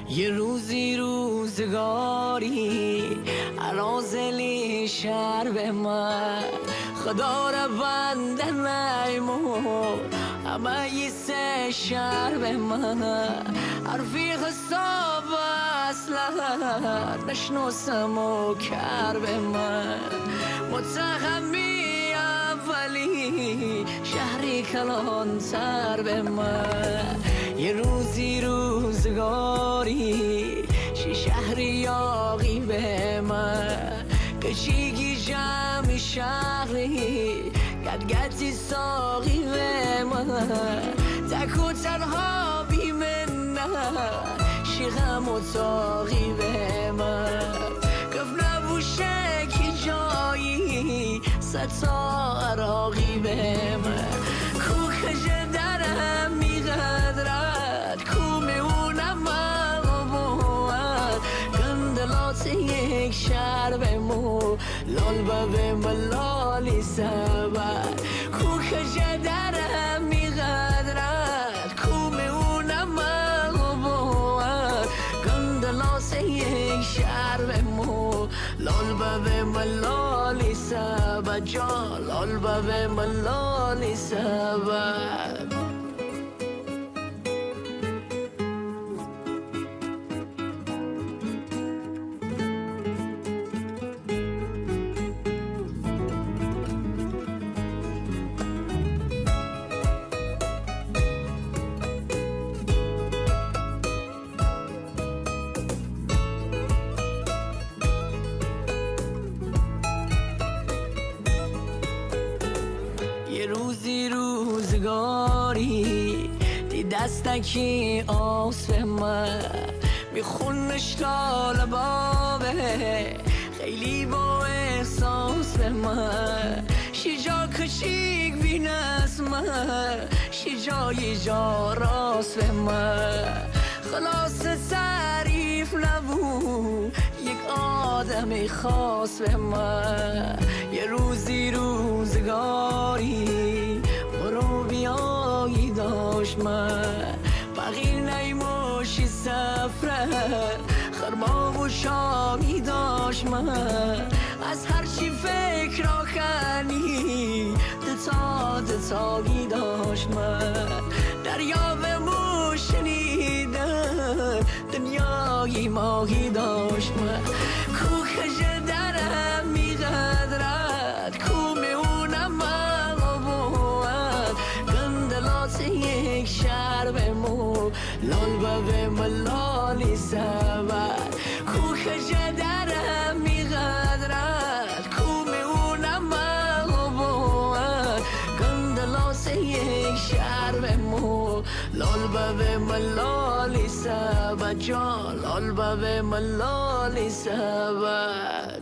یه روزی روزگاری عرازلی شهر به من خدا را بنده نیمون همه یه سه شهر به من حرفی حساب اصلا نشناسم و کر به من متهمی اولی شهری کلانتر به من یه روزی روزگاری شهری یاقی به من کشیگی جمعی شهری گدگدی ساقی به من تک و تنها بی منت شیغم و تاقی به من گفت نبوشه که جایی ستا عراقی به من کو خجه درم میقدرد کو میونم مغبوت گندلات یک شهر به مو لال به ملالی سبر کو خجه درم میقدرد کو میونم مغبوت گندلات یک شهر به مو لال به ملالی سبر جان لال به ملالی سبر یه روزی روزگاری دی دستکی آس به من میخونش تا لبابه خیلی با احساس به من شیجا کشیک بین از من شیجای جا راست به من خلاص تعریف نبود یک آدمی خاص به من یه روزی روزگاری برو بیایی داشت من بقیل نیموشی سفره خرما و شامی داشت من از هرچی فکر آخنی دتاگی داشت من دریا به موشنیدن دنیای ماهی داشت من کو خجه درم میقدرد کو میونم مغبوت گندلات یک شهر به مو لال به ملالی سبر کو خجه درم میقدرد کو میونم مغبوت گندلات یک شهر به مو لال به ملالی سبر جان لال به ملالی سبر